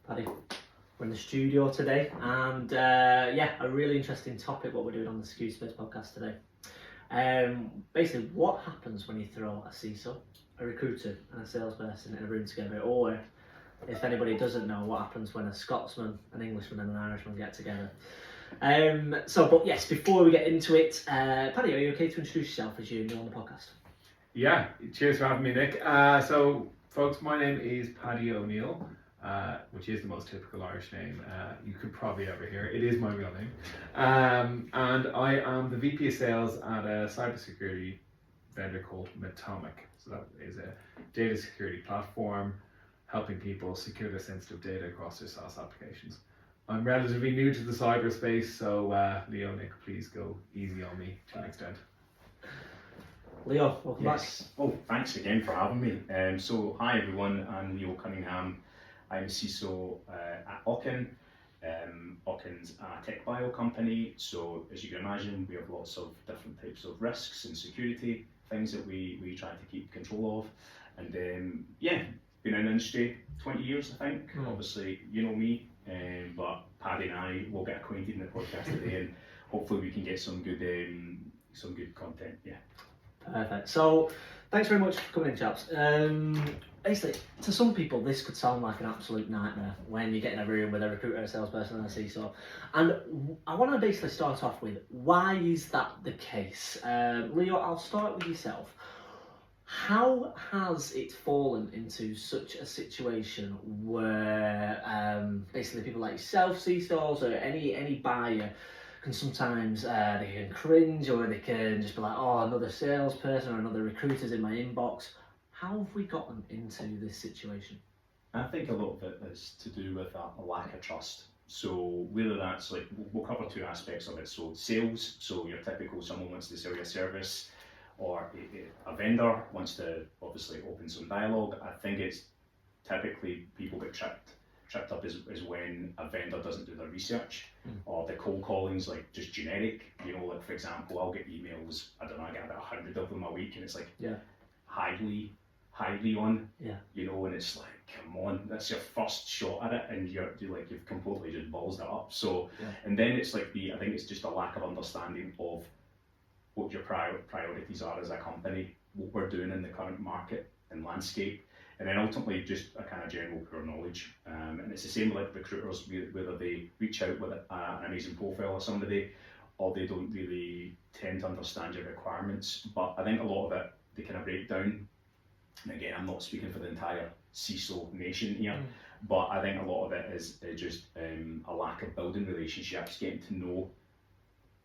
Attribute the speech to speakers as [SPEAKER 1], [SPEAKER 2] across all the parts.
[SPEAKER 1] Paddy, we're in the studio today, and a really interesting topic what we're doing on the Security Space podcast today. Basically, what happens when you throw a CISO, a recruiter, and a salesperson in a room together, or if anybody doesn't know, what happens when a Scotsman, an Englishman, and an Irishman get together. But yes, before we get into it, Paddy, are you okay to introduce yourself as you're new on the podcast?
[SPEAKER 2] Yeah, cheers for having me, Nick. So, folks, my name is Paddy O'Neil, which is the most typical Irish name you could probably ever hear. It is my real name. And I am the VP of Sales at a cybersecurity vendor called Matomic. So that is a data security platform helping people secure their sensitive data across their SaaS applications. I'm relatively new to the cyberspace, so Leo, Nick, please go easy on me to an extent.
[SPEAKER 1] Leo, welcome back.
[SPEAKER 3] Oh, thanks again for having me. So, hi everyone, I'm Leo Cunningham. I'm a CISO at Owkin. Owkin's a tech bio company, so as you can imagine, we have lots of different types of risks and security, things that we try to keep control of. And been in the industry 20 years, I think. Obviously, you know me, but Paddy and I will get acquainted in the podcast today, and hopefully we can get some good content. Yeah.
[SPEAKER 1] Perfect. So, thanks very much for coming in, chaps. Basically, to some people, this could sound like an absolute nightmare when you get in a room with a recruiter, a salesperson, and a CISO. And I want to basically start off with, why is that the case? Leo, I'll start with yourself. How has it fallen into such a situation where basically people like yourself, CISOs, or any buyer, can sometimes they can cringe, or they can just be like, oh, another salesperson or another recruiter's in my inbox. How have we gotten into this situation?
[SPEAKER 3] I think a lot of it is to do with a lack of trust. So whether that's like, we'll cover two aspects of it. So sales, so your typical someone wants to sell you a service, or a vendor wants to obviously open some dialogue. I think it's typically people get tripped up is when a vendor doesn't do their research, or the cold calling's like just generic. You know, like for example, I'll get emails, I don't know, I get about 100 of them a week, and it's like, hi Leon, you know, and it's like, come on, that's your first shot at it, and you're like, you've completely just ballsed it up. So, and then it's like I think it's just a lack of understanding of what your priorities are as a company, what we're doing in the current market and landscape. And then ultimately just a kind of general poor knowledge. And it's the same like recruiters, whether they reach out with an amazing profile of somebody, or they don't really tend to understand your requirements. But I think a lot of it, they kind of break down. And again, I'm not speaking for the entire CISO nation here, but I think a lot of it is just a lack of building relationships, getting to know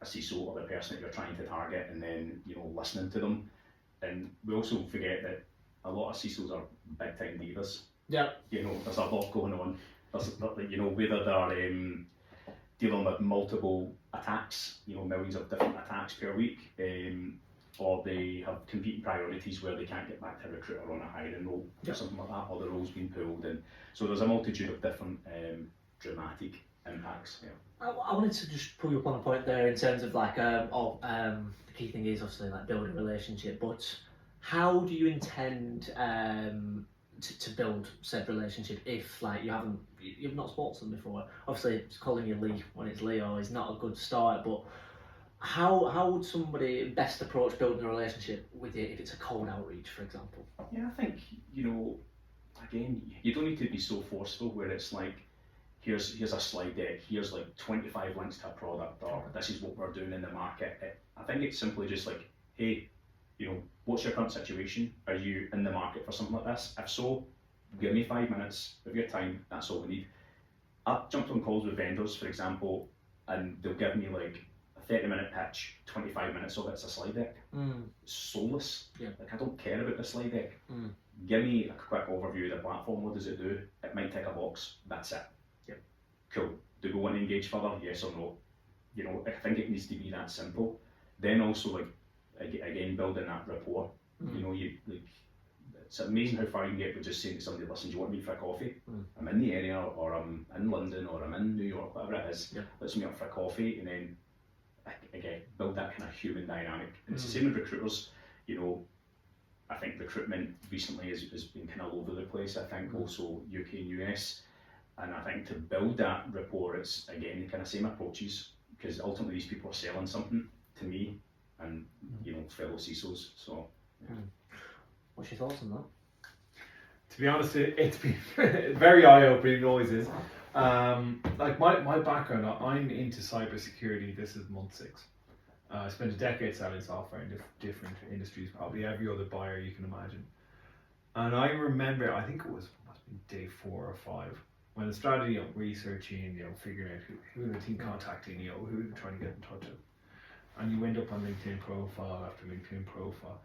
[SPEAKER 3] a CISO or the person that you're trying to target, and then, you know, listening to them. And we also forget that a lot of CISOs are big time divas. Yeah. You know, there's a lot going on. You know, whether they're dealing with multiple attacks, you know, millions of different attacks per week, or they have competing priorities where they can't get back to a recruiter on a hiring role or something like that, or the role's been pulled. And so there's a multitude of different dramatic impacts. Yeah.
[SPEAKER 1] I wanted to just pull you up on a point there in terms of like, the key thing is obviously like building a relationship, but how do you intend to build said relationship if like you've not spoken to them before? Obviously, calling you Lee when it's Leo is not a good start, but how would somebody best approach building a relationship with you if it's a cold outreach, for example?
[SPEAKER 3] Yeah, I think, you know, again, you don't need to be so forceful where it's like, here's a slide deck, here's like 25 links to a product, or this is what we're doing in the market. I think it's simply just like, hey, you know, what's your current situation? Are you in the market for something like this? If so, give me 5 minutes of your time, that's all we need. I've jumped on calls with vendors, for example, and they'll give me like a 30-minute pitch, 25 minutes of it's a slide deck. It's soulless. Like, I don't care about the slide deck. Give me a quick overview of the platform, what does it do? It might tick a box, that's it. Cool. Do we want to engage further? Yes or no? You know, I think it needs to be that simple. Then also, like, again, building that rapport. You know, it's amazing how far you can get with just saying to somebody, listen, do you want to meet for a coffee? I'm in the area, or I'm in London, or I'm in New York, whatever it is. Let's meet up for a coffee, and then again, build that kind of human dynamic. And it's the same with recruiters. You know, I think recruitment recently has been kind of all over the place. I think also UK and US. And I think to build that rapport, it's again the kind of same approaches, because ultimately these people are selling something to me and fellow CISOs. So
[SPEAKER 1] What's your thoughts on that?
[SPEAKER 2] To be honest, it's been very eye-opening, it always is. Like my background, I'm into cybersecurity. This is month 6. I spent a decade selling software in different industries, probably every other buyer you can imagine. And I remember, I think it must have been day 4 or 5, when the strategy of researching, figuring out who the team contacting, who they're trying to get in touch with. And you end up on LinkedIn profile after LinkedIn profile.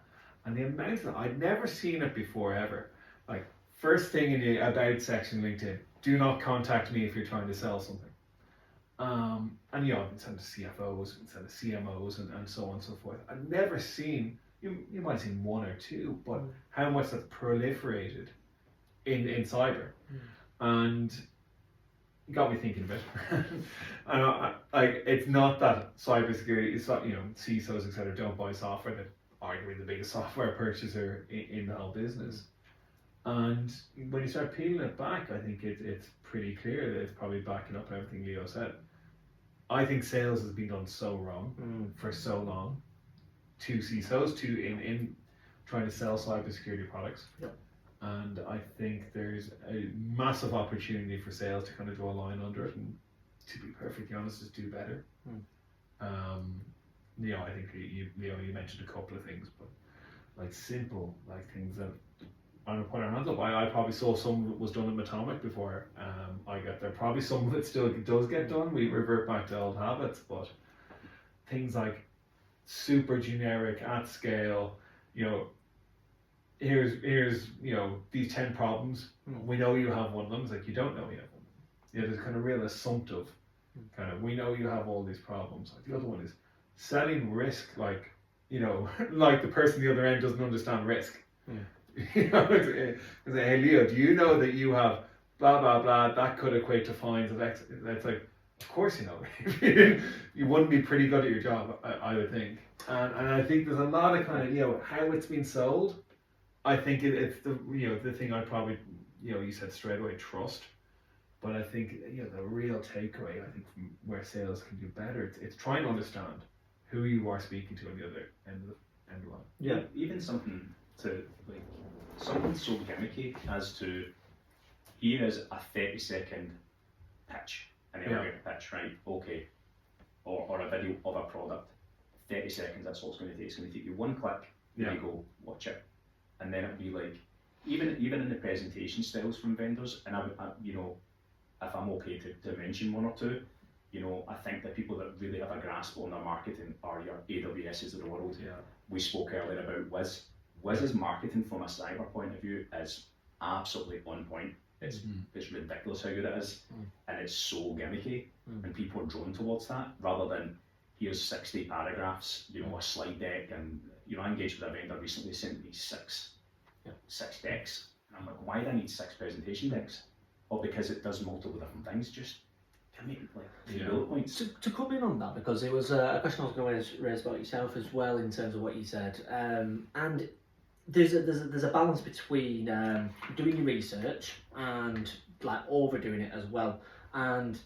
[SPEAKER 2] And the amount of, I'd never seen it before ever. Like, first thing in the about section of LinkedIn, do not contact me if you're trying to sell something. And I've been sent to CFOs, been sent to CMOs, and so on and so forth. I've never seen, you might have seen 1 or 2, but how much that's proliferated in cyber. And it got me thinking a bit. And it's not that cybersecurity, it's not, CISOs, etc., don't buy software. They're arguably the biggest software purchaser in the whole business. And when you start peeling it back, I think it's pretty clear that it's probably backing up everything Leo said. I think sales has been done so wrong for so long to CISOs, in trying to sell cybersecurity products.
[SPEAKER 1] Yep.
[SPEAKER 2] And I think there's a massive opportunity for sales to kind of draw a line under it and, to be perfectly honest, just do better. I think you mentioned a couple of things, but like simple, like things that I'm gonna put our hands up. I probably saw some of it was done in Atomic before I got there. Probably some of it still does get done. We revert back to old habits, but things like super generic at scale, here's these 10 problems. We know you have one of them. It's like, you don't know you have one. There's kind of real assumptive kind of, we know you have all these problems. Like the other one is selling risk, like like the person the other end doesn't understand risk. It's like, hey Leo, do you know that you have blah blah blah, that could equate to fines of X? It's like, of course you know. You wouldn't be pretty good at your job, I would think. And I think there's a lot of kind of how it's been sold. I think it's the the thing I probably you said straight away, trust. But I think the real takeaway, I think, from where sales can do better, it's trying to understand who you are speaking to on the other end of the line.
[SPEAKER 3] Yeah, even something so gimmicky as to, here is a 30-second pitch, an elevator pitch, right? Okay, or a video of a product. 30 seconds, that's all it's going to take. It's going to take you 1 click, there you go, watch it. And then it'll be like, even in the presentation styles from vendors, and I if I'm okay to mention 1 or 2, I think the people that really have a grasp on their marketing are your AWSs of the world.
[SPEAKER 2] Yeah.
[SPEAKER 3] We spoke earlier about Wiz. Wiz's marketing from a cyber point of view is absolutely on point. It's ridiculous how good it is, and it's so gimmicky, and people are drawn towards that rather than here's 60 paragraphs, a slide deck. And I engaged with a vendor recently, sent me 6 decks, and I'm like, why do I need 6 presentation decks? Or because it does multiple different things, just give me like 3 bullet points.
[SPEAKER 1] To come in on that, because it was a question I was going to raise about yourself as well in terms of what you said, and there's a balance between doing your research and like overdoing it as well. And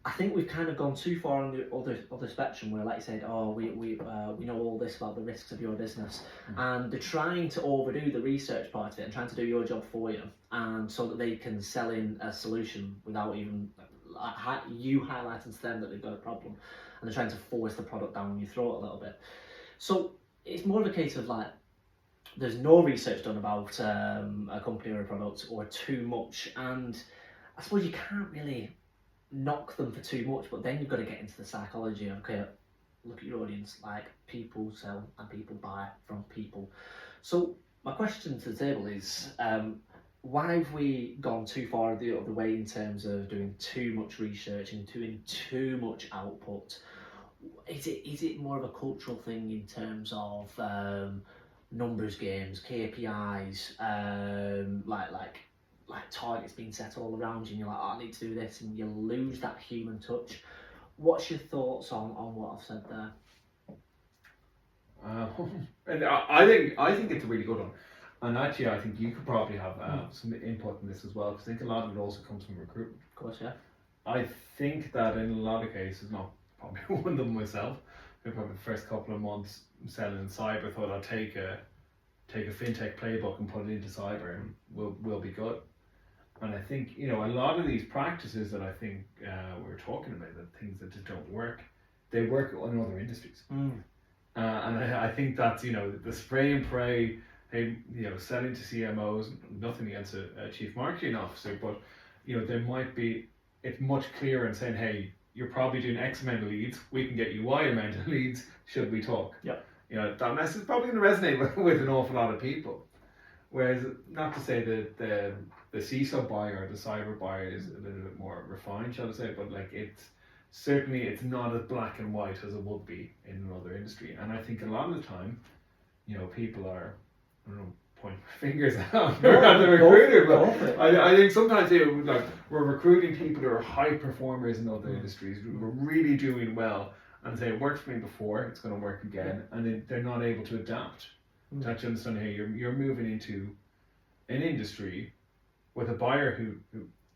[SPEAKER 1] I think we've kind of gone too far on the other spectrum where, like you said, we know all this about the risks of your business, and they're trying to overdo the research part of it and trying to do your job for you, and so that they can sell in a solution without even you highlighting to them that they've got a problem, and they're trying to force the product down your throat a little bit. So it's more of a case of like, there's no research done about a company or a product, or too much, and I suppose you can't really knock them for too much, but then you've got to get into the psychology of, okay, look at your audience, like people sell and people buy from people. So my question to the table is, why have we gone too far the other way in terms of doing too much research and doing too much output? Is it more of a cultural thing in terms of numbers games, KPIs, like targets being set all around you, and you're like, oh, I need to do this, and you lose that human touch? What's your thoughts on what I've said there?
[SPEAKER 2] And I think it's a really good one. And actually, I think you could probably have some input in this as well, because I think a lot of it also comes from recruitment.
[SPEAKER 1] Of course, yeah.
[SPEAKER 2] I think that in a lot of cases, not probably one of them myself, but probably the first couple of months selling in cyber, thought I'd take a fintech playbook and put it into cyber and we'll be good. And I think, you know, a lot of these practices that I think we were talking about, the things that just don't work, they work in other industries. And I think that's, you know, the spray and pray, hey, you know, selling to CMOs, nothing against a chief marketing officer, but, you know, there might be, it's much clearer in saying, hey, you're probably doing X amount of leads, we can get you Y amount of leads, should we talk?
[SPEAKER 1] Yeah.
[SPEAKER 2] You know, that message is probably going to resonate with an awful lot of people. Whereas, not to say that the CISO buyer or the cyber buyer is a little bit more refined, shall I say, but like it's not as black and white as it would be in another industry. And I think a lot of the time, you know, people are, I don't know, pointing fingers at the recruiter, but I think sometimes we're recruiting people who are high performers in other industries, who are really doing well, and say it worked for me before, it's going to work again, and then they're not able to adapt. To actually understand, hey, you're moving into an industry with a buyer who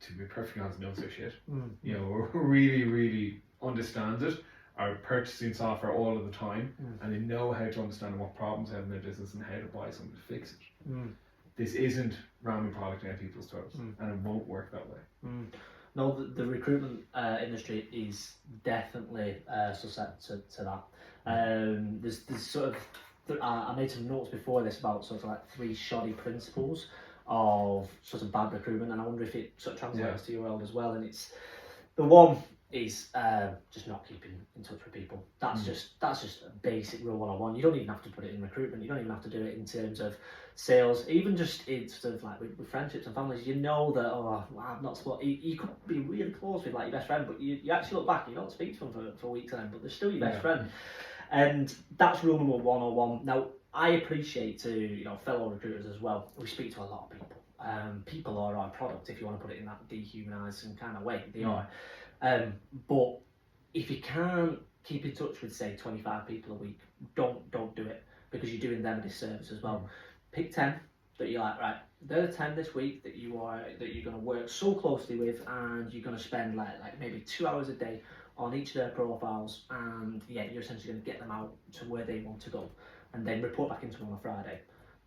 [SPEAKER 2] to be perfectly honest, knows their shit. You know, really, really understands it, are purchasing software all of the time, and they know how to understand what problems they have in their business and how to buy something to fix it. This isn't ramming product down people's throats, and it won't work that way.
[SPEAKER 1] No, the recruitment industry is definitely susceptible to that. There's sort of, I made some notes before this about sort of like 3 shoddy principles of sort of bad recruitment, and I wonder if it sort of translates to your world as well. And it's, the one is just not keeping in touch with people. That's just a basic rule 101. You don't even have to put it in recruitment. You don't even have to do it in terms of sales. Even just in sort of like with friendships and families, you know that I'm not supposed. You could be really close with like your best friend, but you actually look back and you don't speak to them for weeks on end, but they're still your best friend. And that's rule number 101. Now, I appreciate to fellow recruiters as well. We speak to a lot of people. People are our product, if you want to put it in that dehumanising kind of way. They are. But if you can't keep in touch with, say, 25 people a week, don't do it, because you're doing them a disservice as well. Pick 10 that you're like, right, they're the 10 this week that you're going to work so closely with, and you're going to spend like maybe 2 hours a day on each of their profiles, and you're essentially going to get them out to where they want to go, and then report back into them on a Friday.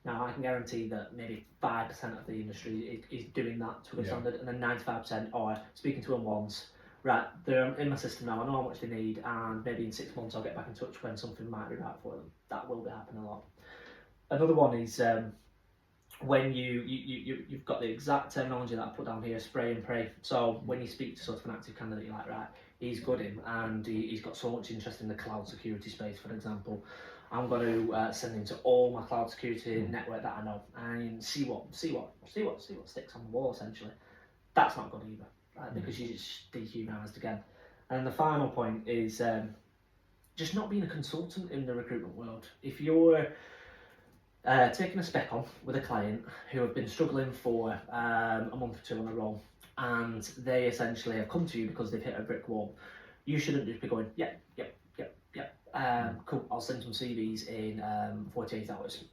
[SPEAKER 1] Now, I can guarantee that maybe 5% of the industry is doing that to a standard, and then 95% are speaking to them once. Right, they're in my system now, I know how much they need, and maybe in 6 months I'll get back in touch when something might be right for them. That will be happening a lot. Another one is when you've got the exact terminology that I put down here, spray and pray. So when you speak to sort of an active candidate, you're like, right, he's good in, and he's got so much interest in the cloud security space, for example. I'm going to send him to all my cloud security network that I know, and see what sticks on the wall, essentially. That's not good either, right? Because you just dehumanised again. And the final point is just not being a consultant in the recruitment world. If you're taking a spec on with a client who have been struggling for a month or 2 in a row, and they essentially have come to you because they've hit a brick wall, you shouldn't just be going, yep. Cool, I'll send some CVs in 48 hours.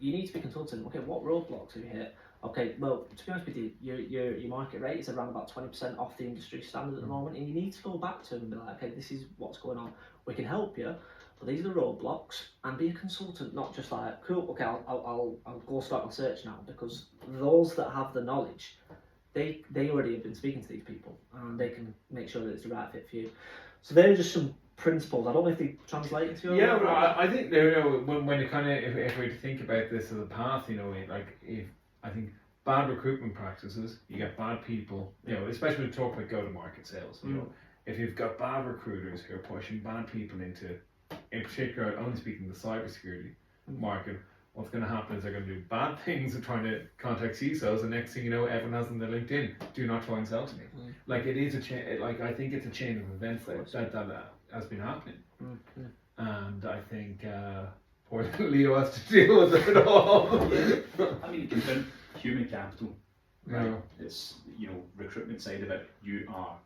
[SPEAKER 1] You need to be consulting. Okay, what roadblocks have you hit? Okay, well, to be honest with you, your market rate is around about 20% off the industry standard at the moment, and you need to go back to them and be like, okay, this is what's going on. We can help you, but these are the roadblocks. And be a consultant, not just like, cool, okay, I'll go start my search now, because those that have the knowledge, they already have been speaking to these people, and they can make sure that it's the right fit for you. So there are just some principles. I don't know if they translate into your
[SPEAKER 2] but I think when you kind of, if we think about this as a path, I think bad recruitment practices, you get bad people, especially when we talk about go-to-market sales. If you've got bad recruiters who are pushing bad people into, in particular, only speaking the cybersecurity market, what's going to happen is they're going to do bad things and trying to contact CISOs, and next thing you know, everyone has on their LinkedIn, do not try and sell to me. Like, it is a chain. Like, I think it's a chain of events that has been happening, and I think poor Leo has to deal with it all.
[SPEAKER 3] I mean, consider human capital, right?
[SPEAKER 2] Yeah.
[SPEAKER 3] It's recruitment side of it. You are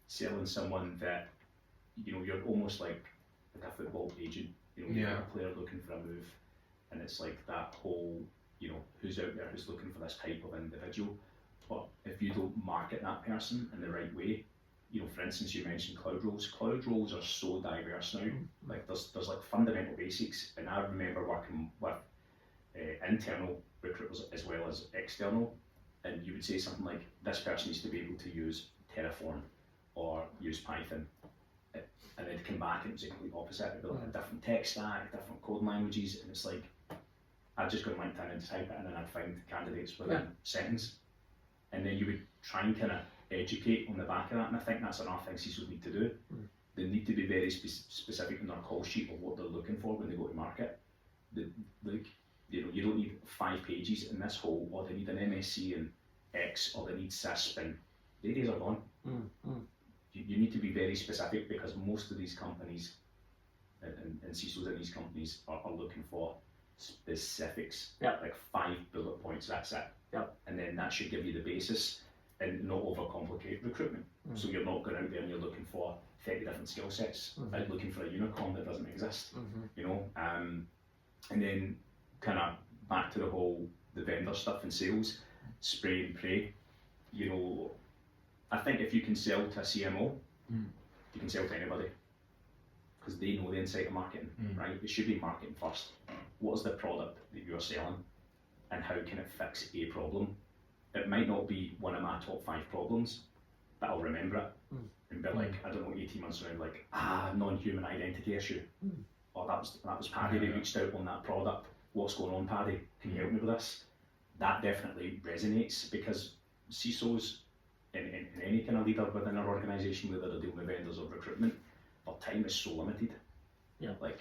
[SPEAKER 3] selling someone that you're almost like a football agent. You're a player looking for a move, and it's like that whole you know, who's out there who's looking for this type of individual. But if you don't market that person in the right way, you know, for instance, you mentioned cloud roles. Cloud roles are so diverse now. Like there's like fundamental basics, and I remember working with internal recruiters as well as external, and you would say something like, this person needs to be able to use Terraform or use Python, and they'd come back and it was the complete opposite. It'd be like a different tech stack, different code languages, and it's like, I'd just go on LinkedIn and type it in and I'd find candidates within seconds. And then you would try and kind of educate on the back of that, and I think that's another thing CISOs need to do. They need to be very specific in their call sheet of what they're looking for when they go to market. You know, you don't need 5 pages in this whole, or they need an MSc in X, or they need CISP, and the days are gone. You need to be very specific, because most of these companies and CISOs in these companies are looking for specifics, like 5 bullet points, that's it. And then that should give you the basis and not overcomplicate recruitment. So you're not going out there and you're looking for 30 different skill sets, like looking for a unicorn that doesn't exist, you know. And then kind of back to the vendor stuff in sales, spray and pray. You know, I think if you can sell to a CMO, you can sell to anybody, because they know the insight of marketing, right? It should be marketing first. What is the product that you're selling, and how can it fix a problem? It might not be one of my top 5 problems, but I'll remember it and be like, I don't know, 18 months around, like, non-human identity issue. Or that was Paddy, they reached out on that product. What's going on, Paddy? Can you help me with this? That definitely resonates, because CISOs and any kind of leader within our organisation, whether they're dealing with vendors or recruitment, their time is so limited. Like,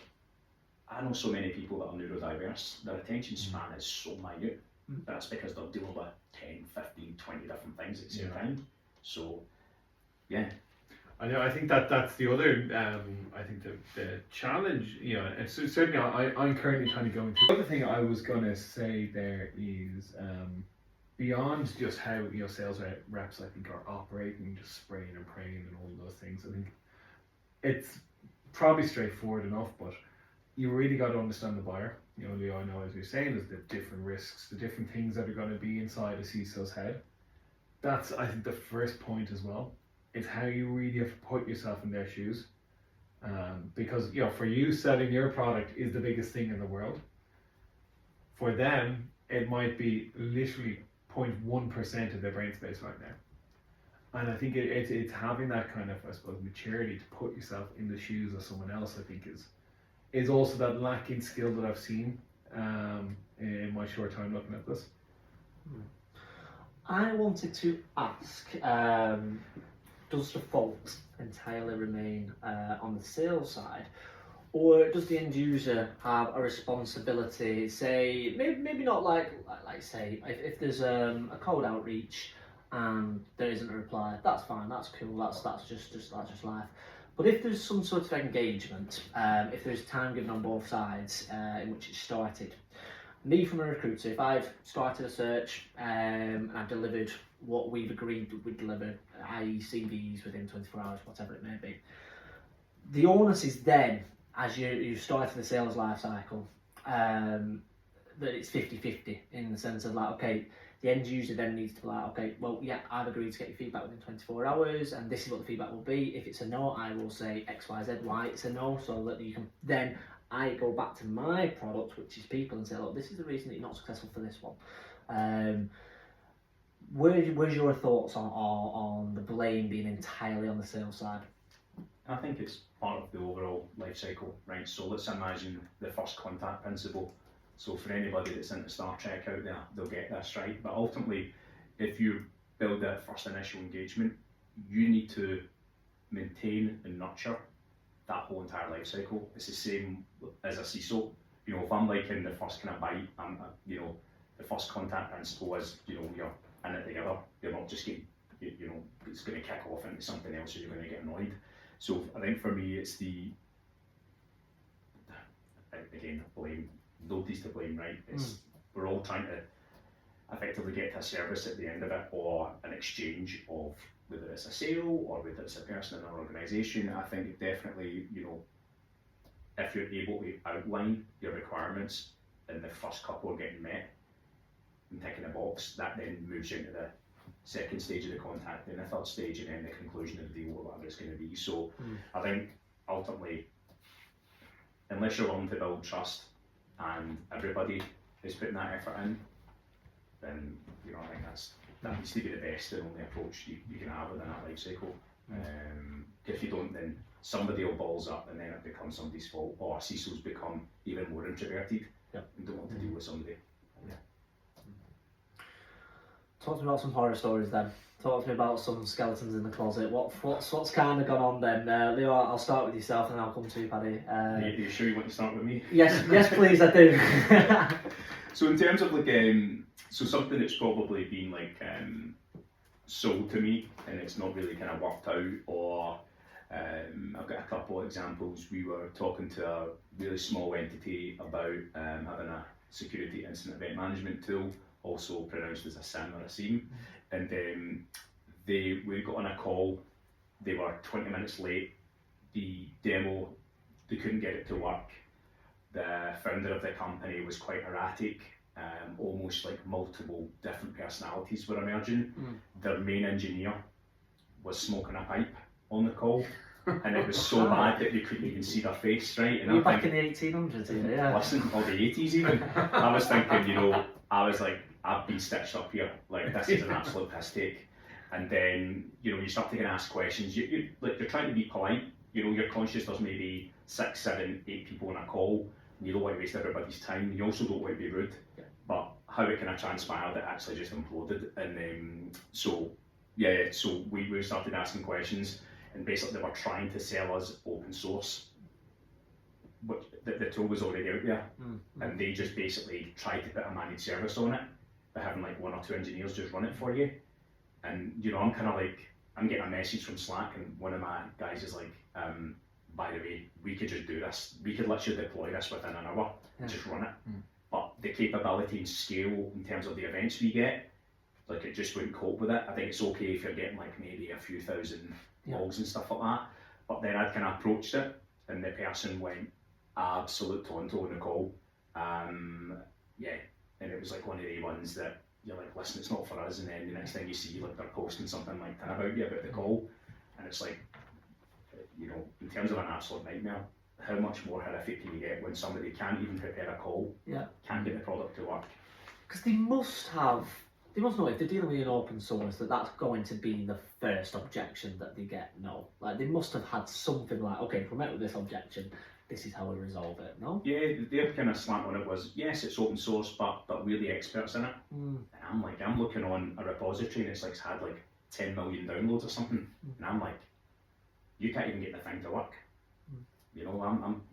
[SPEAKER 3] I know so many people that are neurodiverse, their attention span is so minute. That's because they're dealing with 10, 15, 20 different things at the same time. So,
[SPEAKER 2] I know. I think that's the other. I think the challenge, you know, and so certainly I'm currently kind of going through. The other thing I was gonna say there is beyond just how, you know, sales reps, I think, are operating, just spraying and praying and all those things. I think it's probably straightforward enough, but you really got to understand the buyer. You know, I know, as you're saying, is the different risks, the different things that are going to be inside a CISO's head. That's, I think, the first point as well. It's how you really have to put yourself in their shoes. Because, you know, for you, selling your product is the biggest thing in the world. For them, it might be literally 0.1% of their brain space right now. And I think it's having that kind of, I suppose, maturity to put yourself in the shoes of someone else, I think is also that lacking skill that I've seen in my short time looking at this.
[SPEAKER 1] I wanted to ask, does the fault entirely remain on the sales side, or does the end user have a responsibility? Say, maybe not like say, if there's a cold outreach and there isn't a reply, that's fine, that's cool, that's just life. But if there's some sort of engagement, if there's time given on both sides in which it started, me from a recruiter, if I've started a search and I've delivered what we've agreed we'd deliver, i.e. CVs within 24 hours, whatever it may be, the onus is then, as you started the sales life cycle, that it's 50-50 in the sense of like, okay, the end user then needs to be like, okay, well, yeah, I've agreed to get your feedback within 24 hours, and this is what the feedback will be. If it's a no, I will say X, Y, Z, why it's a no, so that you can then, I go back to my product, which is people, and say, look, this is the reason that you're not successful for this one. Where's your thoughts on the blame being entirely on the sales side?
[SPEAKER 3] I think it's part of the overall life cycle, right? So let's imagine the first contact principle. So for anybody that's into Star Trek out there, they'll get this right. But ultimately, if you build that first initial engagement, you need to maintain and nurture that whole entire life cycle. It's the same as a CISO. You know, if I'm like in the first kind of bite, you know, the first contact principle is, you know, you're in it together. You're not just getting, you know, it's going to kick off into something else, or you're going to get annoyed. So I think for me, it's again, blame. Nobody's to blame, right? We're all trying to effectively get to a service at the end of it, or an exchange of whether it's a sale or whether it's a person in an organisation. I think definitely, you know, if you're able to outline your requirements and the first couple are getting met, and ticking a box, that then moves you into the second stage of the contact, then the third stage, and then the conclusion of the deal, or whatever it's going to be. So I think ultimately, unless you're willing to build trust and everybody is putting that effort in, then I think that needs to be the best and only approach you can have within that life cycle. If you don't, then somebody will balls up and then it becomes somebody's fault, or CISOs become even more introverted and don't want to deal with somebody.
[SPEAKER 1] Talk to me about some horror stories then. Talk to me about some skeletons in the closet. What's kind of gone on then? Leo, I'll start with yourself and I'll come to you, Paddy.
[SPEAKER 3] Are you sure you want to start with me?
[SPEAKER 1] Yes, please, I do.
[SPEAKER 3] So in terms of so something that's probably been sold to me and it's not really kind of worked out, or I've got a couple of examples. We were talking to a really small entity about having a security incident event management tool, also pronounced as a SIM or a SIEM, and we got on a call. They were 20 minutes late. The demo, they couldn't get it to work. The founder of the company was quite erratic, almost like multiple different personalities were emerging. Their main engineer was smoking a pipe on the call, and it was so bad that you couldn't even see their face, right? And
[SPEAKER 1] You're back in the 1800s here, yeah.
[SPEAKER 3] Listen, or the 80s even. I was thinking, I was like, I've been stitched up here, like this is an absolute piss take. And then, you start to get asked questions, you're trying to be polite, you're conscious there's maybe 6, 7, 8 people on a call, and you don't want to waste everybody's time, you also don't want to be rude, but how it kind of transpired, it actually just imploded. And so we started asking questions, and basically they were trying to sell us open source, but the tool was already out there, and they just basically tried to put a managed service on it by having like 1 or 2 engineers just run it for you. And I'm kind of like, I'm getting a message from Slack, and one of my guys is like, by the way, we could just do this, we could literally deploy this within an hour and just run it. But the capability and scale in terms of the events we get, like it just wouldn't cope with it. I think it's okay if you're getting like maybe a few thousand logs and stuff like that. But then I'd kind of approached it, and the person went absolute tonto on the call. And it was like one of the ones that you're like, listen, it's not for us. And then the next thing you see, like they're posting something like that about you about the call, and it's like, in terms of an absolute nightmare, how much more horrific can you get when somebody can't even prepare a call, can't get the product to work?
[SPEAKER 1] Because they must know if they're dealing with an open source that's going to be the first objection that they get. No, like they must have had something like, okay, if we met with this objection, this is how we resolve it. No?
[SPEAKER 3] Yeah, their kind of slant on it was, yes, it's open source, but we're the experts in it. And I'm looking on a repository and it's had like 10 million downloads or something, and I'm like, you can't even get the thing to work.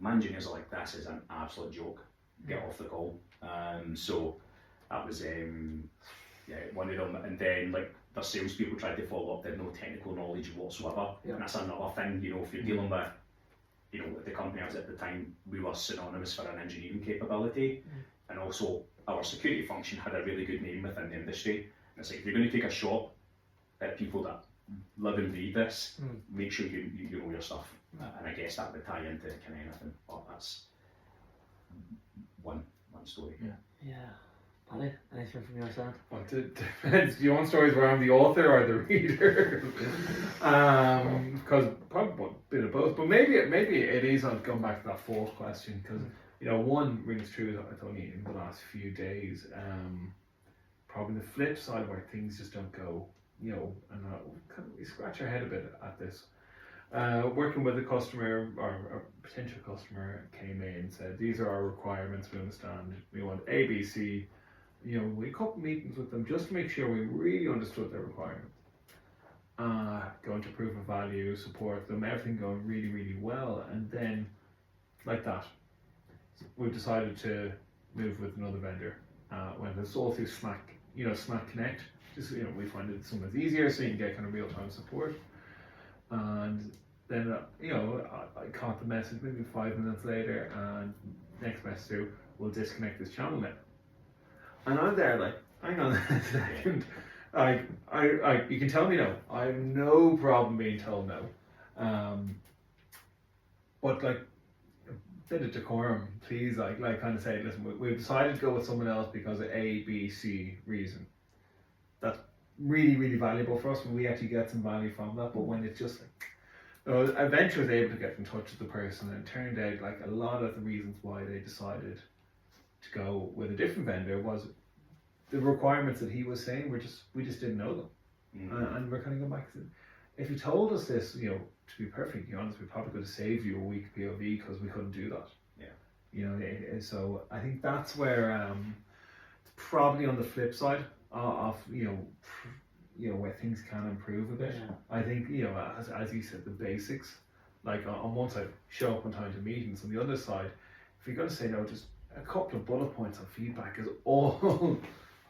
[SPEAKER 3] My engineers are like, this is an absolute joke. Get off the call. So that was one of them. And then like their salespeople tried to follow up, they had no technical knowledge whatsoever. And that's another thing, if you're dealing with, the company I was at the time, we were synonymous for an engineering capability, and also our security function had a really good name within the industry. And it's like, if you're going to take a shot at people that live and breathe this, make sure you know your stuff. And I guess that would tie into kind of anything, but that's one story.
[SPEAKER 1] Yeah. Paddy, anything from your side?
[SPEAKER 2] Well, it depends. Do you want stories where I'm the author or the reader? Because probably a bit of both, but maybe it is. I've gone back to that fourth question because one rings true that it's only in the last few days. Probably the flip side where things just don't go, and we scratch our head a bit at this. Working with a customer or a potential customer came in and said, these are our requirements, we understand, we want A, B, C. We had a couple meetings with them just to make sure we really understood their requirements. Going to proof of value, support them, everything going really, really well. And then, like that, we've decided to move with another vendor. When it's all through Slack, Slack Connect, just, we find it sometimes easier so you can get kind of real-time support. And then, I caught the message maybe 5 minutes later, and next message through, we'll disconnect this channel now. And I'm there like, hang on a second. You can tell me no. I have no problem being told no. But like, bit of decorum, please, like kind of say, listen, we've decided to go with someone else because of A, B, C reason. That's really, really valuable for us when we actually get some value from that. But when it's just like, eventually I was able to get in touch with the person, and it turned out like a lot of the reasons why they decided to go with a different vendor was the requirements that he was saying we just didn't know them. And we're kind of going back to, if you told us this, to be perfectly honest, we probably could have saved you a week POV because we couldn't do that.
[SPEAKER 3] Yeah.
[SPEAKER 2] So I think that's where it's probably on the flip side of where things can improve a bit.
[SPEAKER 1] Yeah.
[SPEAKER 2] I think as you said, the basics, like on one side, show up on time to meetings. On the other side, if you're going to say no, just a couple of bullet points on feedback is all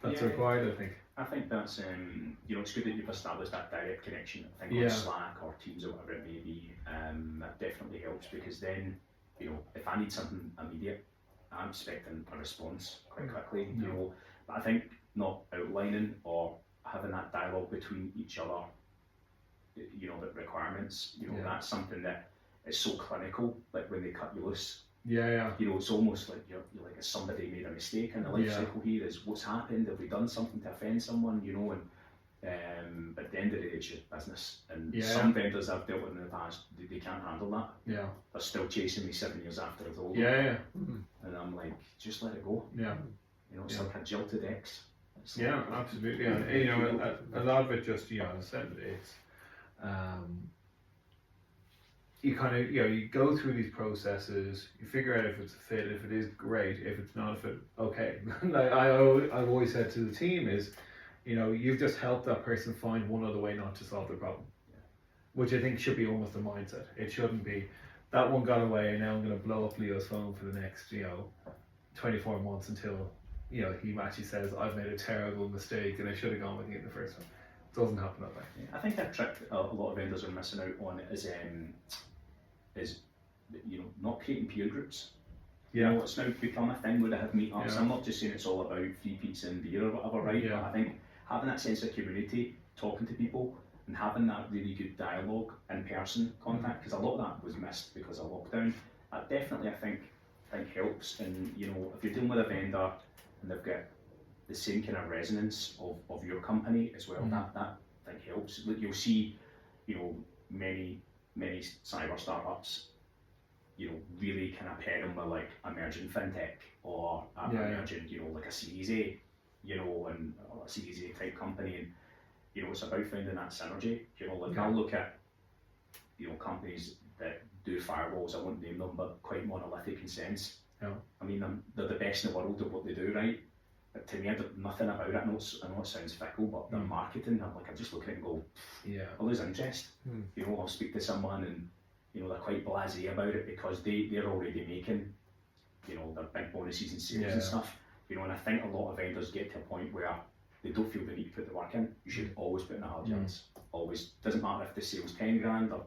[SPEAKER 2] that's required, I think.
[SPEAKER 3] I think that's it's good that you've established that direct connection. I think on Slack or Teams or whatever it may be, that definitely helps, because then if I need something immediate, I'm expecting a response quite quickly. But I think not outlining or having that dialogue between each other, the requirements, that's something that is so clinical. Like when they cut you loose. It's almost like you're like, has somebody made a mistake in the life cycle here? Is what's happened? Have we done something to offend someone? And at the end of the day, it's your business. And some vendors I've dealt with in the past, they can't handle that. They're still chasing me 7 years after I've told them. And I'm like, just let it go. It's like a jilted ex.
[SPEAKER 2] Absolutely. And a lot of it just, as I said, it's you kind of you go through these processes, you figure out if it's a fit, if it is great, if it's not a fit, okay. Like I've always said to the team is, you've just helped that person find one other way not to solve the problem, which I think should be almost the mindset. It shouldn't be that one got away and now I'm going to blow up Leo's phone for the next 24 months until he actually says I've made a terrible mistake and I should have gone with you in the first one. It doesn't happen that way.
[SPEAKER 3] I think a trick a lot of vendors are missing out on is not creating peer groups. It's now become a thing where they have meetups. I'm not just saying it's all about free pizza and beer or whatever, right? But I think having that sense of community, talking to people, and having that really good dialogue, in-person contact, because a lot of that was missed because of lockdown. That definitely, I think helps. And if you're dealing with a vendor and they've got the same kind of resonance of your company as well, that I think helps. You'll see, many cyber startups, really kind of pairing with like emerging fintech or emerging, like a Series A, and a Series A type company, and it's about finding that synergy. I'll look at, companies that do firewalls. I won't name them, but quite monolithic in sense. I mean, they're the best in the world at what they do, right? But to me, I don't nothing about it. I know it sounds fickle, but their marketing, I just look at it and go, I lose interest. I'll speak to someone and they're quite blasé about it because they're already making their big bonuses and sales and stuff. And I think a lot of vendors get to a point where they don't feel the need to put the work in. You should always put in the hard yards. Always. Doesn't matter if the sales 10 grand or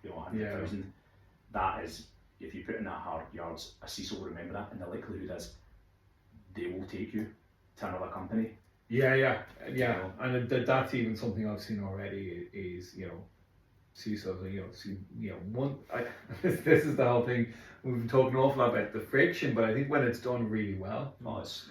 [SPEAKER 3] 100,000. That is, if you put in that hard yards, a CISO will remember that, and the likelihood is they will take you to another company.
[SPEAKER 2] And that's even something I've seen already is CISOs, this is the whole thing. We've been talking an awful lot about the friction, but I think when it's done really well, it's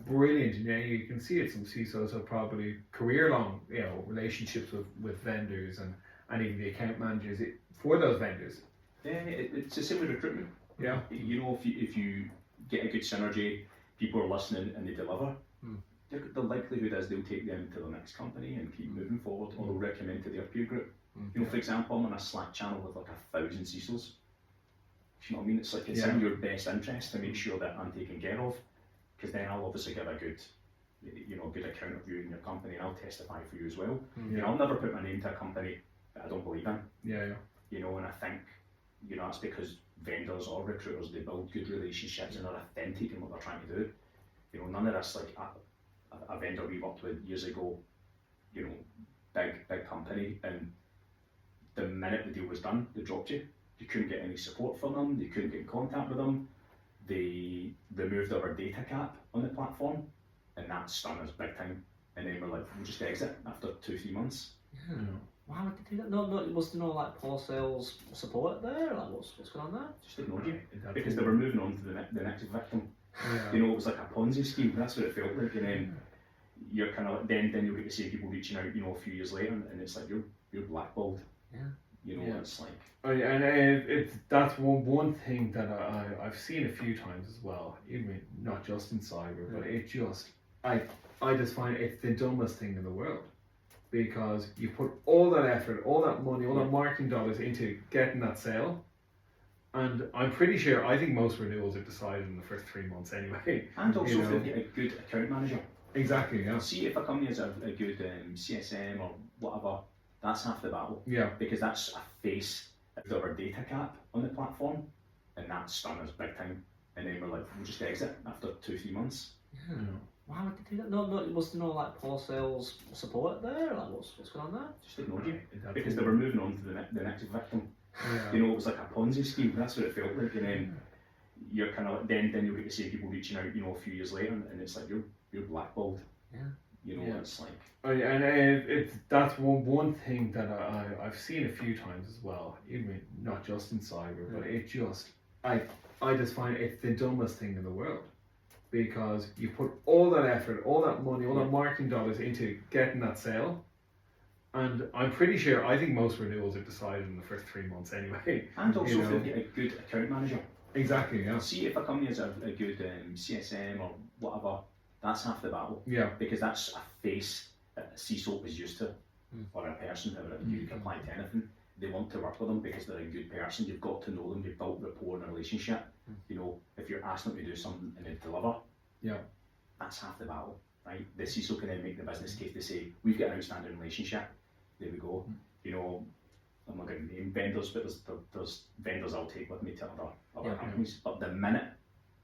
[SPEAKER 2] brilliant. You can see it. Some CISOs have probably career-long, relationships with vendors and even the account managers for those vendors.
[SPEAKER 3] It's the same with recruitment. If you get a good synergy, people are listening and they deliver. The likelihood is they'll take them to the next company and keep moving forward, or they'll recommend to their peer group. For example, I'm in a Slack channel with like 1,000 CISOs. You know what I mean? It's like it's in your best interest to make sure that I'm taken care of, because then I'll obviously give a good, good account of you and your company, and I'll testify for you as well. I'll never put my name to a company that I don't believe in. And I think that's because vendors or recruiters, they build good relationships and are authentic in what they're trying to do. None of this like a vendor we worked with years ago, big company, and the minute the deal was done, they dropped you. You couldn't get any support from them, they couldn't get in contact with them, they removed our data cap on the platform, and that stung us big time. And then we're like, we'll just exit after 2-3 months.
[SPEAKER 1] Why would they do that? No, was there no like post-sales support there? Like what's going on there?
[SPEAKER 3] Just ignored you
[SPEAKER 2] That's
[SPEAKER 3] because they were moving on to the next victim.
[SPEAKER 2] Yeah.
[SPEAKER 3] You know, it was like a Ponzi scheme. That's what it felt like. And then you're kind of like, then you'll get to see people reaching out, you know, a few years later, and it's like you're blackballed.
[SPEAKER 1] Yeah.
[SPEAKER 3] You know,
[SPEAKER 2] Yeah.
[SPEAKER 3] it's like.
[SPEAKER 2] That's one thing that I've seen a few times as well, even not just in cyber, but it just I just find it's the dumbest thing in the world, because you put all that effort, all that money, all that marketing dollars into getting that sale, and I'm pretty sure I think most renewals are decided in the first 3 months anyway.
[SPEAKER 3] And also
[SPEAKER 2] You know.
[SPEAKER 3] if you get a good account manager.
[SPEAKER 2] Exactly. Yeah.
[SPEAKER 3] See if a company has a good CSM or whatever, that's half the battle.
[SPEAKER 2] Yeah.
[SPEAKER 3] Because that's a face of our data cap on the platform, and that stung us big time. And then we're like, we'll just exit after 2-3 months.
[SPEAKER 1] Yeah. Why would they do that? No, was there no like post-sales support there? Like what's going on there?
[SPEAKER 3] Just ignored you
[SPEAKER 2] That's
[SPEAKER 3] because they were moving on to the next victim.
[SPEAKER 2] Yeah.
[SPEAKER 3] You know, it was like a Ponzi scheme. That's what it felt like. And then you're kind of like, then you'll get to see people reaching out, you know, a few years later, and it's like you're blackballed.
[SPEAKER 1] Yeah.
[SPEAKER 3] You know,
[SPEAKER 2] Yeah.
[SPEAKER 3] it's like.
[SPEAKER 2] That's one thing that I've seen a few times as well, even not just in cyber, but it just I just find it's the dumbest thing in the world, because you put all that effort, all that money, all that marketing dollars into getting that sale, and I'm pretty sure I think most renewals are decided in the first 3 months anyway.
[SPEAKER 3] And also
[SPEAKER 2] You
[SPEAKER 3] if
[SPEAKER 2] know.
[SPEAKER 3] you get a good account manager.
[SPEAKER 2] Exactly. Yeah.
[SPEAKER 3] See if a company has a good CSM or whatever, that's half the battle.
[SPEAKER 2] Yeah.
[SPEAKER 3] Because that's a face that a CISO is used to, or a person who you can apply to anything. They want to work with them because they're a good person. You've got to know them. You've built rapport and a relationship. You know, if you're asking them to do something and they deliver, that's half the battle, right? The CISO can then make the business case to say, we've got an outstanding relationship. There we go. You know, I'm not going to name vendors, but there's vendors I'll take with me to other companies. But the minute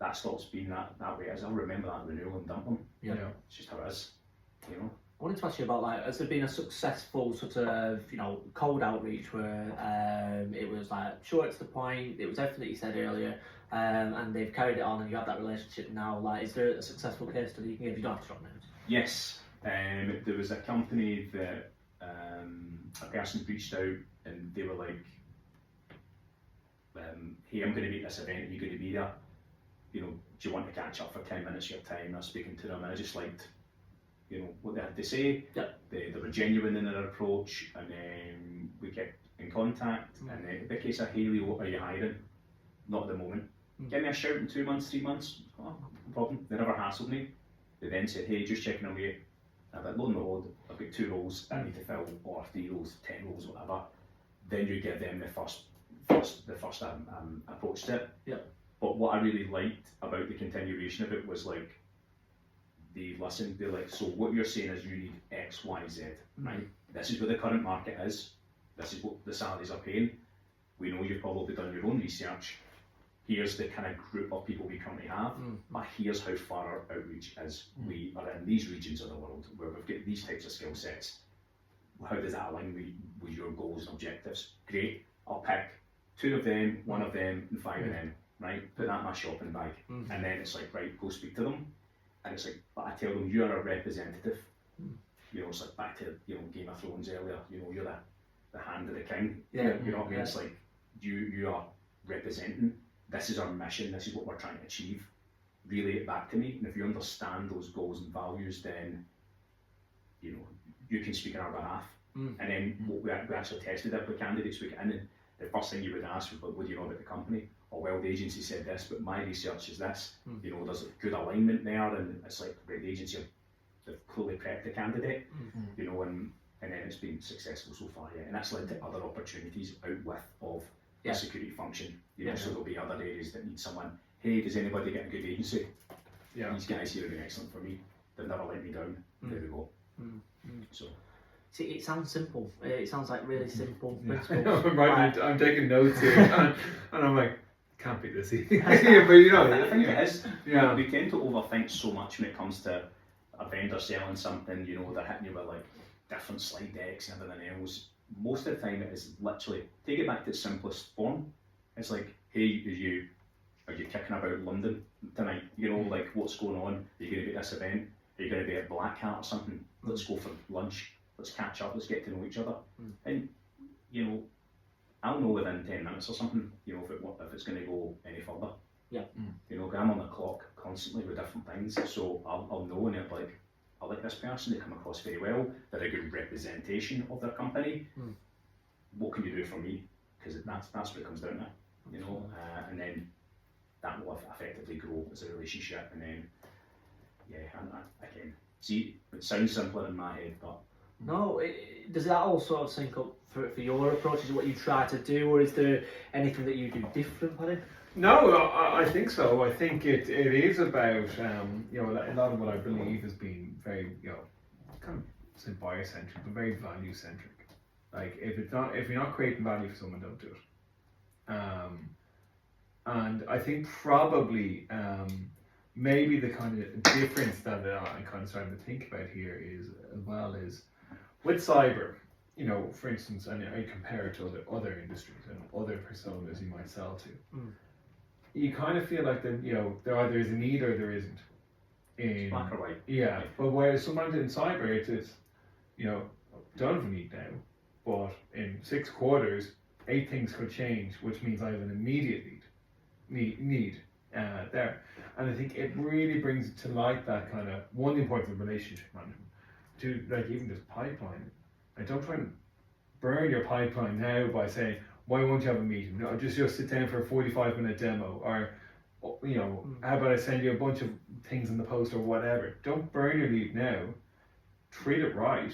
[SPEAKER 3] that stops being that way, I'll remember that renewal and dump them.
[SPEAKER 1] Yeah.
[SPEAKER 3] It's just how it is, you know.
[SPEAKER 1] I wanted to ask you about like, has there been a successful sort of, you know, cold outreach where it was like short to the point, it was everything that you said earlier, and they've carried it on and you have that relationship now. Like, is there a successful case study you can give? You don't have to drop names.
[SPEAKER 3] Yes, there was a company that a person reached out and they were like, hey, I'm going to be at this event, are you going to be there? You know, do you want to catch up for 10 minutes of your time? I was speaking to them and I just liked, you know, what they had to say.
[SPEAKER 1] Yep.
[SPEAKER 3] They were genuine in their approach, and then we kept in contact. And then in the case of Haley, what are you hiring? Not at the moment. Give me a shout in 2 months, 3 months. Oh, no problem. They never hassled me. They then said, hey, just checking on you. I've got lo and behold, I've got 2 roles that I need to fill, or 3 roles, 10 roles, whatever. Then you give them the first approach to it.
[SPEAKER 1] Yep.
[SPEAKER 3] But what I really liked about the continuation of it was like, they listened, they're like, so what you're saying is you need X, Y, Z, right? This is where the current market is. This is what the salaries are paying. We know you've probably done your own research. Here's the kind of group of people we currently have, but here's how far our outreach is. We are in these regions of the world where we've got these types of skill sets. How does that align with your goals and objectives? Great, I'll pick 2 of them, 1 of them, and 5 of them, right? Put that in my shopping bag. And then it's like, right, go speak to them. And it's like, but I tell them, you're a representative. You know, it's like back to, you know, Game of Thrones earlier, you know, you're the hand of the king.
[SPEAKER 1] Yeah.
[SPEAKER 3] You know what I mean? It's like, you are representing, this is our mission, this is what we're trying to achieve. Relay it back to me. And if you understand those goals and values, then, you know, you can speak on our behalf. And then what we actually tested it with candidates we get in, and the first thing you would ask was, what do you know about the company? Or, well, the agency said this, but my research is this. You know, there's a good alignment there, and it's like, right, the agency have clearly prepped the candidate, you know, and then it's been successful so far, and that's led to other opportunities out with of the security function, you know, so there'll be other areas that need someone. Hey, does anybody get a good agency? These guys here have been excellent for me. They've never let me down. There we go. So.
[SPEAKER 1] See, it sounds simple. It sounds like really simple principles.
[SPEAKER 2] I'm taking notes here, and I'm like, can't be this easy. But you know,
[SPEAKER 3] I think it is. Yeah. We tend to overthink so much when it comes to a vendor selling something. You know, they're hitting you with like different slide decks and everything else. Most of the time, it is literally take it back to its simplest form. It's like, hey, are you kicking about London tonight? You know, like what's going on? Are you going to be at this event? Are you going to be at Black Hat or something? Let's go for lunch. let's catch up, let's get to know each other.
[SPEAKER 1] Mm.
[SPEAKER 3] And, you know, I'll know within 10 minutes or something, you know, if it's going to go any further.
[SPEAKER 1] Yeah.
[SPEAKER 3] You know, 'cause I'm on the clock constantly with different things, so I'll know, and like, I like this person, they come across very well, they're a good representation of their company.
[SPEAKER 1] Mm.
[SPEAKER 3] What can you do for me? Because that's what it comes down to, you know, and then that will effectively grow as a relationship, and then, yeah, and again, see, it sounds simpler in my head, but
[SPEAKER 1] No, does that all sort of sync up for your approach? Is what you try to do, or is there anything that you do different, Paddy?
[SPEAKER 2] No, I think so. I think it is about, you know, a lot of what I believe has been very, you know, kind of say buyer-centric, but very value-centric. Like, if you're not creating value for someone, don't do it. And I think probably, maybe the kind of difference that I'm kind of starting to think about here is, as well, is with cyber, you know, for instance, and I compare it to other industries and other personas you might sell to.
[SPEAKER 1] Mm.
[SPEAKER 2] You kind of feel like that, you know, there either is a need or there isn't.
[SPEAKER 3] it's black or white.
[SPEAKER 2] Yeah, but whereas sometimes in cyber, it's you know, don't have a need now, but in 6 quarters, 8 things could change, which means I have an immediate need there. And I think it really brings to light that kind of, one, the importance of relationship management, two, like even just pipeline. Like, don't try and burn your pipeline now by saying, why won't you have a meeting? No, just sit down for a 45-minute demo, or, you know, how about I send you a bunch of things in the post or whatever. Don't burn your lead now. Treat it right.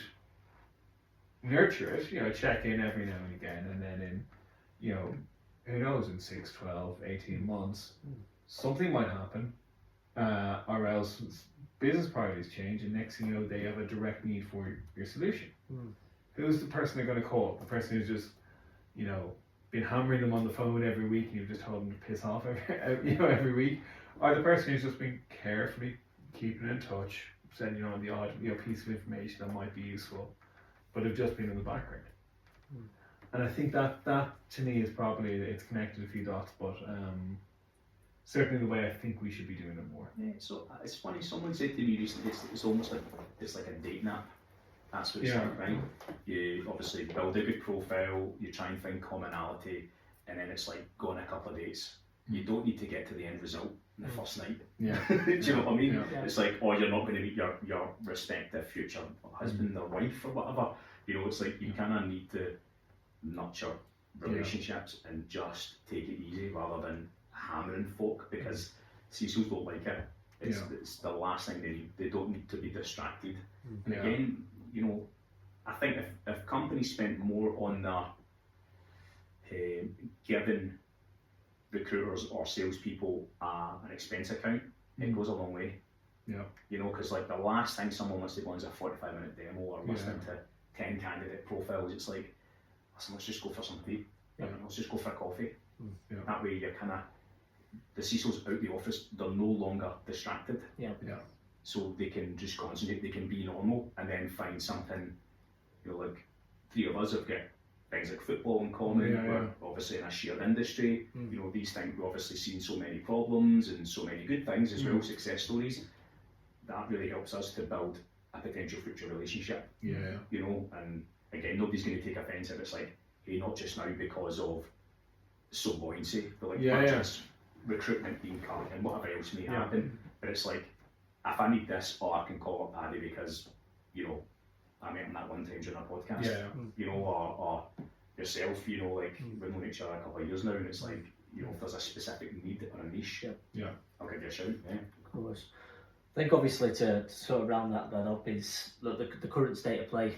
[SPEAKER 2] Nurture it, you know, check in every now and again, and then in, you know, who knows, in 6, 12, 18 months, something might happen, or else business priorities change, and next thing you know, they have a direct need for your solution. Who's the person they're going to call? The person who's just, you know, been hammering them on the phone every week, and you've just told them to piss off every week, or the person who's just been carefully keeping in touch, sending on the odd, you know, piece of information that might be useful, but have just been in the background. And I think that to me is probably, it's connected a few dots, but certainly the way I think we should be doing it more.
[SPEAKER 3] Yeah, so it's funny, someone said to me recently, it's almost like, it's like a dating app. That's what it's like, right? You obviously build a good profile, you try and find commonality, and then it's like go on a couple of dates. You don't need to get to the end result in the first night.
[SPEAKER 2] Yeah.
[SPEAKER 3] Do you know what I mean?
[SPEAKER 1] Yeah.
[SPEAKER 3] It's like, or you're not going to meet your respective future husband or wife or whatever. You know, it's like you kind of need to nurture relationships and just take it easy rather than hammering folk, because CISOs don't like it. It's the last thing they need. They don't need to be distracted. And again, you know, I think if companies spent more on giving recruiters or salespeople an expense account, it goes a long way.
[SPEAKER 2] Yeah.
[SPEAKER 3] You know, because like the last thing someone wants to go on is a 45-minute demo or listening to 10 candidate profiles. It's like, listen, let's just go for some tea. Let's just go for a coffee. That way you're kind of, the CISO's out the office, they're no longer distracted. So they can just concentrate, they can be normal, and then find something, you know, like 3 of us have got things like football in common, we're obviously in a shared industry, you know, these things, we've obviously seen so many problems and so many good things as well, success stories. That really helps us to build a potential future relationship. You know, and again, nobody's going to take offence if it's like, hey, not just now because of so buoyancy, but like just recruitment being cut and whatever else may happen. But it's like, if I need this, I can call up Paddy because, you know, I met him that one time during our podcast, you know, or yourself, you know, like we've known each other a couple of years now, and it's like, you know, if there's a specific need or a niche, I'll give you a shout.
[SPEAKER 1] Of course. I think obviously to sort of round that up is, look, the current state of play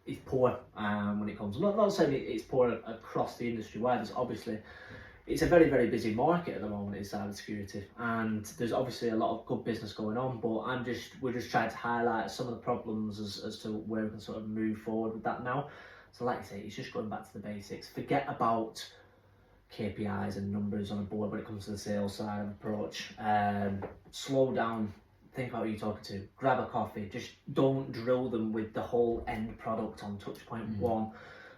[SPEAKER 1] is poor when it comes, not saying it's poor across the industry wide, there's obviously, it's a very, very busy market at the moment in cybersecurity, and there's obviously a lot of good business going on, but we're just trying to highlight some of the problems as to where we can sort of move forward with that now. So like I say, it's just going back to the basics. Forget about KPIs and numbers on a board when it comes to the sales side of approach. Slow down, think about who you're talking to, grab a coffee, just don't drill them with the whole end product on touch point one.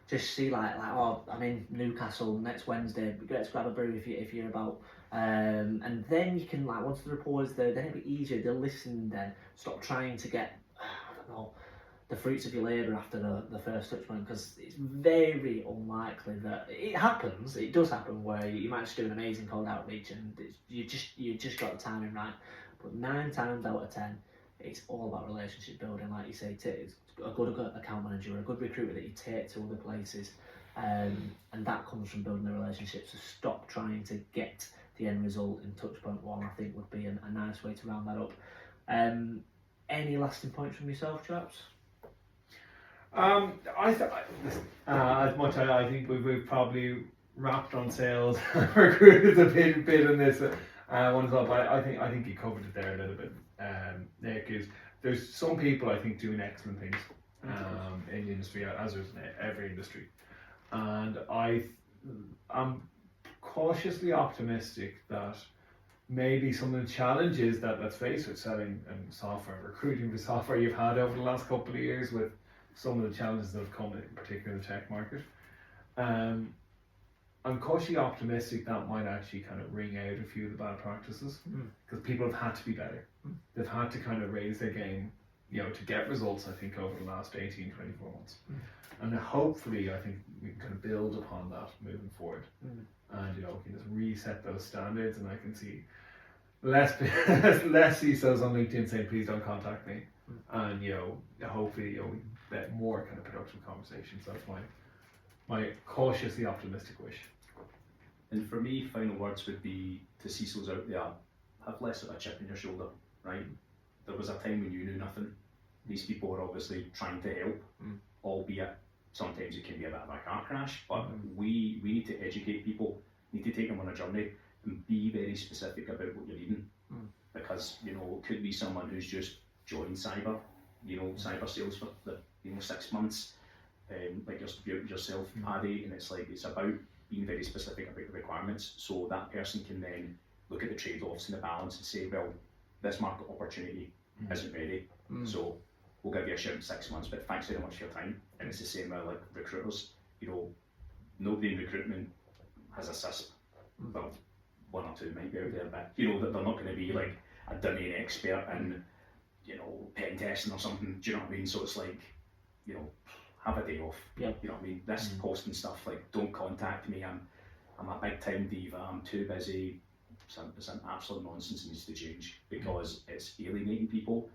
[SPEAKER 1] Just see like, oh, I'm in Newcastle next Wednesday, let's grab a brew if you're about. And then you can, like, once the rapport is there, then it'll be easier, they'll listen then. Stop trying to get, I don't know, the fruits of your labour after the first touch point, because it's very unlikely that it happens. It does happen where you might just do an amazing cold outreach and you just got the timing right. But 9 times out of 10, it's all about relationship building. Like you say, it's a good account manager or a good recruiter that you take to other places, and that comes from building the relationships. So stop trying to get the end result in touch point 1. I think would be a nice way to round that up. Any lasting points from yourself, chaps?
[SPEAKER 2] As much I think we've probably wrapped on sales, recruited a bit in this one as well. But I think you covered it there a little bit. Nick, is there's some people I think doing excellent things in the industry, as there's in every industry, and I'm cautiously optimistic that maybe some of the challenges that let's face it, selling and software, recruiting for software you've had over the last couple of years with some of the challenges that have come in particular in the tech market. I'm cautiously optimistic that might actually kind of wring out a few of the bad practices, because people have had to be better. They've had to kind of raise their game, to get results, I think, over the last 18, 24 months. And hopefully, I think we can kind of build upon that moving forward. And, we can just reset those standards, and I can see less CISOs on LinkedIn saying, please don't contact me. And, hopefully, we get more kind of productive conversations. That's my cautiously optimistic wish.
[SPEAKER 3] And for me, final words would be to CISOs out there, have less of a chip in your shoulder, right? There was a time when you knew nothing. These people were obviously trying to help, albeit sometimes it can be a bit of a car crash, but we need to educate people, need to take them on a journey and be very specific about what you're needing. Because, it could be someone who's just joined cyber, cyber sales for the 6 months, like yourself, Paddy, and it's about being very specific about the requirements, so that person can then look at the trade-offs and the balance and say, well, this market opportunity isn't ready, so we'll give you a shout in 6 months, but thanks very much for your time. And it's the same with recruiters. Nobody in recruitment has a CISP. Well, 1 or 2 might be out there, but that they're not going to be like a domain expert in pen testing or something. Do you know what I mean? So it's have a day off. You know what I mean? This posting stuff, don't contact me. I'm a big time diva. I'm too busy. It's an absolute nonsense. It needs to change, because it's alienating people.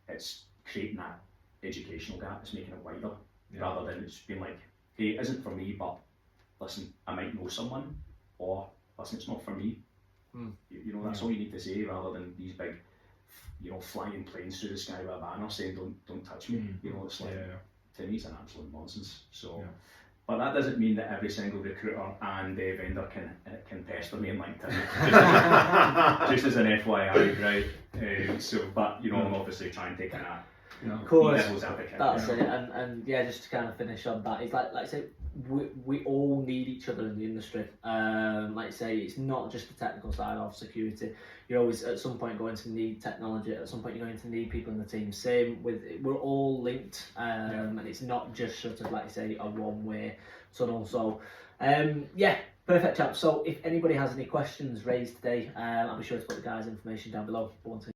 [SPEAKER 3] It's creating that educational gap. It's making it wider, rather than it's being like, hey, it isn't for me, but listen, I might know someone, or listen, it's not for me. That's all you need to say, rather than these big, flying planes through the sky with a banner saying don't touch me. It's to me it's an absolute nonsense. So, but that doesn't mean that every single recruiter and vendor can pester me in LinkedIn. just as an FYI, right? But I'm obviously trying to kind
[SPEAKER 1] of course,
[SPEAKER 3] devil's advocate.
[SPEAKER 1] That's it. And just to kind of finish on that, it's like I say, we all need each other in the industry. Like I say, it's not just the technical side of security. You're always at some point going to need technology. At some point you're going to need people in the team. Same with, we're all linked, and it's not just sort of, like I say, a one-way tunnel. So perfect, chap. So if anybody has any questions raised today, I'll be sure to put the guys' information down below. But once again,